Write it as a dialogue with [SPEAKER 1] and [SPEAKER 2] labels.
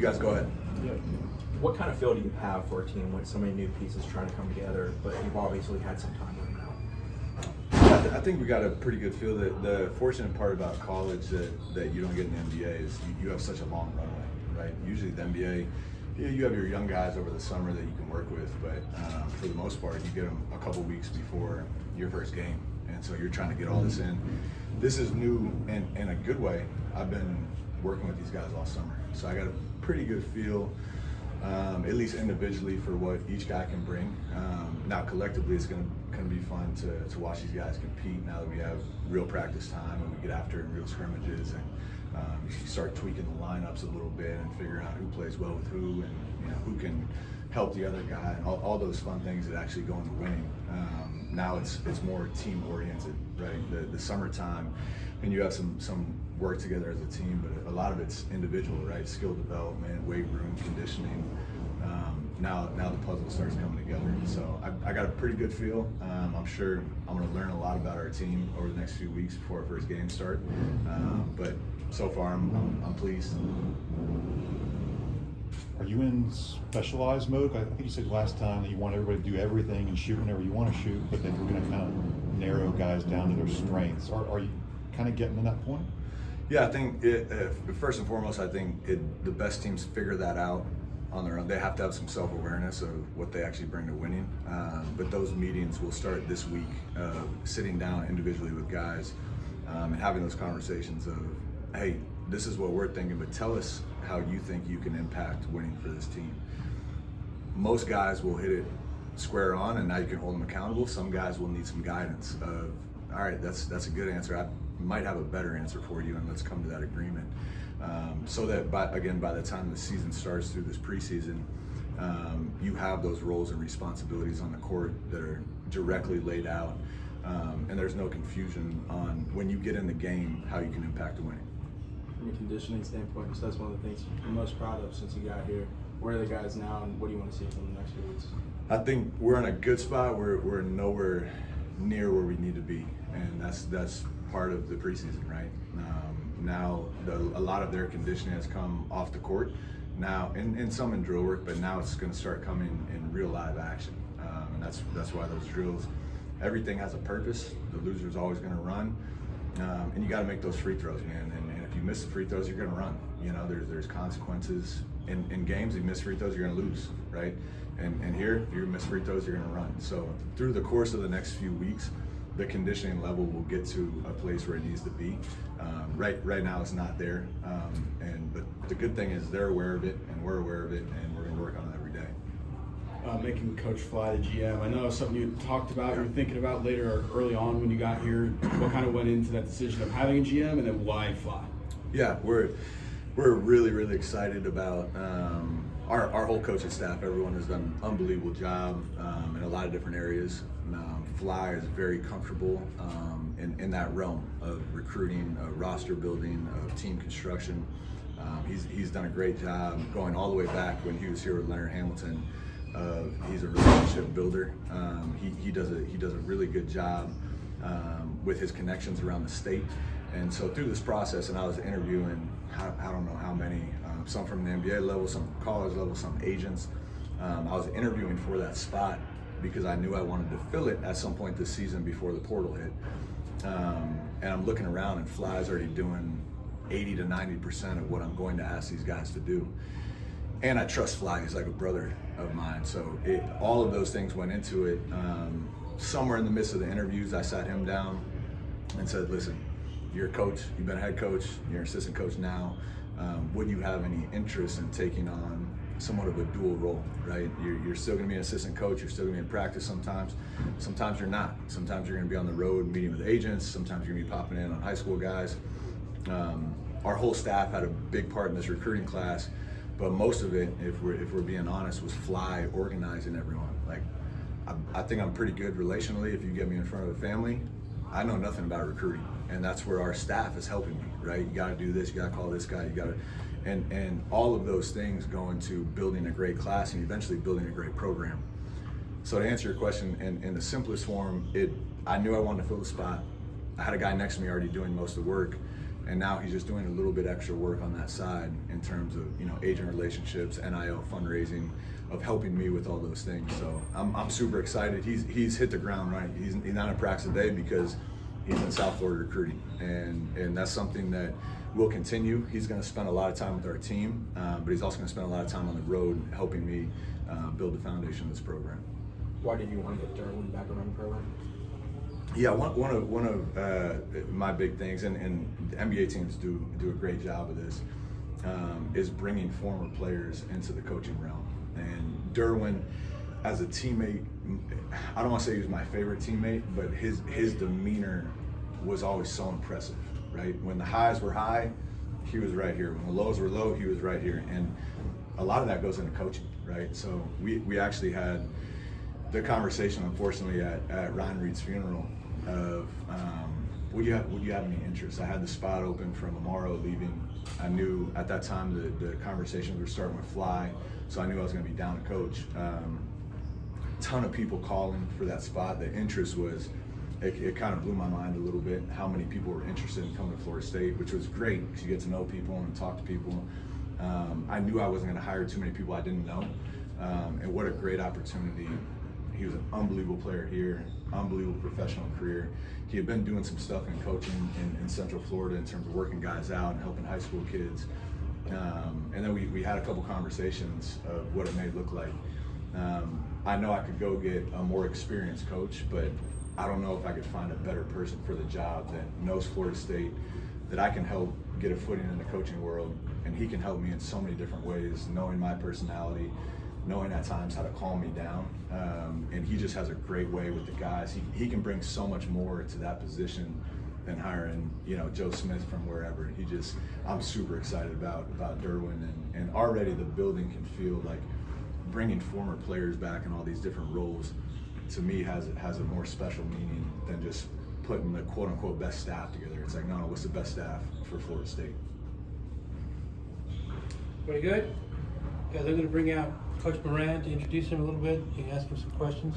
[SPEAKER 1] You guys go ahead.
[SPEAKER 2] Yeah. What kind of feel do you have for a team with so many new pieces trying to come together, but you've obviously had some time with them now?
[SPEAKER 1] I think we got a pretty good feel. The fortunate part about college that you don't get in the NBA is you have such a long runway, right? Usually the NBA, you have your young guys over the summer that you can work with, but for the most part, you get them a couple weeks before your first game. And so you're trying to get all this in. This is new in a good way. I've been working with these guys all summer, so I got a pretty good feel, at least individually, for what each guy can bring. Now collectively, it's going to be fun to watch these guys compete now that we have real practice time and we get after in real scrimmages, and you start tweaking the lineups a little bit and figuring out who plays well with who, and who can help the other guy, and all those fun things that actually go into winning. Now it's more team oriented, right? The summertime, and you have some work together as a team, but a lot of it's individual, right? Skill development, weight room, conditioning. Now the puzzle starts coming together. So I got a pretty good feel. I'm sure I'm going to learn a lot about our team over the next few weeks before our first game start. But so far I'm pleased.
[SPEAKER 3] Are you in specialized mode? I think you said last time that you want everybody to do everything and shoot whenever you want to shoot, but then you're going to kind of narrow guys down to their strengths. Are you kind of getting to that point?
[SPEAKER 1] Yeah, I think first and foremost, I think the best teams figure that out on their own. They have to have some self-awareness of what they actually bring to winning. But those meetings will start this week, sitting down individually with guys and having those conversations of, hey, this is what we're thinking, but tell us how you think you can impact winning for this team. Most guys will hit it square on, and now you can hold them accountable. Some guys will need some guidance of, all right, that's a good answer. I might have a better answer for you, and let's come to that agreement. So that, by the time the season starts through this preseason, you have those roles and responsibilities on the court that are directly laid out, and there's no confusion on when you get in the game how you can impact the winning.
[SPEAKER 4] From a conditioning standpoint, so that's one of the things you're most proud of since you got here. Where are the guys now, and what do you want to see from the next few weeks?
[SPEAKER 1] I think we're in a good spot. We're nowhere near where we need to be, and that's part of the preseason, right? Now a lot of their conditioning has come off the court now, and some in drill work, but now it's going to start coming in real live action, and that's why those drills, everything has a purpose. The loser's always going to run, and you got to make those free throws, man. And if you miss the free throws, you're going to run. There's consequences in games. If you miss free throws, you're going to lose, right? And here, if you miss free throws, you're going to run. So through the course of the next few weeks, the conditioning level will get to a place where it needs to be. Right now, it's not there. But the good thing is they're aware of it, and we're aware of it, and we're going to work on it every day.
[SPEAKER 5] Making Coach Fly the GM. I know it's something you talked about, you were thinking about later or early on when you got here. What kind of went into that decision of having a GM, and then why Fly?
[SPEAKER 1] Yeah, we're really, really excited about our whole coaching staff. Everyone has done an unbelievable job in a lot of different areas. Fly is very comfortable in that realm of recruiting, roster building, team construction. He's done a great job going all the way back when he was here with Leonard Hamilton. He's a relationship builder. He does a really good job with his connections around the state. And so through this process, and I was interviewing, I don't know how many, some from the NBA level, some from college level, some agents. I was interviewing for that spot because I knew I wanted to fill it at some point this season before the portal hit. And I'm looking around, and Fly's already doing 80 to 90% of what I'm going to ask these guys to do. And I trust Fly. He's like a brother of mine. So all of those things went into it. Somewhere in the midst of the interviews, I sat him down and said, listen, you're a coach, you've been a head coach, you're an assistant coach now. Would you have any interest in taking on somewhat of a dual role, right? You're still gonna be an assistant coach, you're still gonna be in practice sometimes you're not. Sometimes you're gonna be on the road meeting with agents, sometimes you're gonna be popping in on high school guys. Our whole staff had a big part in this recruiting class, but most of it, if we're being honest, was Fly organizing everyone. Like, I think I'm pretty good relationally. If you get me in front of a family, I know nothing about recruiting, and that's where our staff is helping me, right? You gotta do this, you gotta call this guy, you gotta, and all of those things go into building a great class and eventually building a great program. So to answer your question, in the simplest form, I knew I wanted to fill the spot. I had a guy next to me already doing most of the work, And now he's just doing a little bit extra work on that side in terms of, you know, agent relationships, NIL fundraising, of helping me with all those things. So I'm super excited. He's hit the ground running. He's not in practice today because he's in South Florida recruiting, and that's something that will continue. He's going to spend a lot of time with our team, but he's also going to spend a lot of time on the road helping me build the foundation of this program.
[SPEAKER 2] Why did you want to get Derwin back around the program?
[SPEAKER 1] Yeah, one of my big things, and the NBA teams do a great job of this, is bringing former players into the coaching realm. And Derwin, as a teammate, I don't want to say he was my favorite teammate, but his demeanor was always so impressive, right? When the highs were high, he was right here. When the lows were low, he was right here. And a lot of that goes into coaching, right? So we actually had the conversation, unfortunately, at Ryan Reed's funeral of, would you have any interest? I had the spot open from Amaro leaving. I knew at that time the conversations were starting to fly, so I knew I was going to be down to coach. Ton of people calling for that spot. The interest was, it kind of blew my mind a little bit how many people were interested in coming to Florida State, which was great because you get to know people and talk to people. I knew I wasn't going to hire too many people I didn't know, and what a great opportunity. He was an unbelievable player here, unbelievable professional career. He had been doing some stuff in coaching in Central Florida in terms of working guys out and helping high school kids. And then we had a couple conversations of what it may look like. I know I could go get a more experienced coach, but I don't know if I could find a better person for the job that knows Florida State, that I can help get a footing in the coaching world, and he can help me in so many different ways, knowing my personality, knowing at times how to calm me down, and he just has a great way with the guys. He can bring so much more to that position than hiring, you know, Joe Smith from wherever. I'm super excited about Derwin, and already the building can feel like bringing former players back in all these different roles, to me has a more special meaning than just putting the quote unquote best staff together. It's like, no, what's the best staff for Florida State?
[SPEAKER 6] Very good. Guys, I'm going to bring out Coach Moran to introduce him a little bit. You can ask him some questions.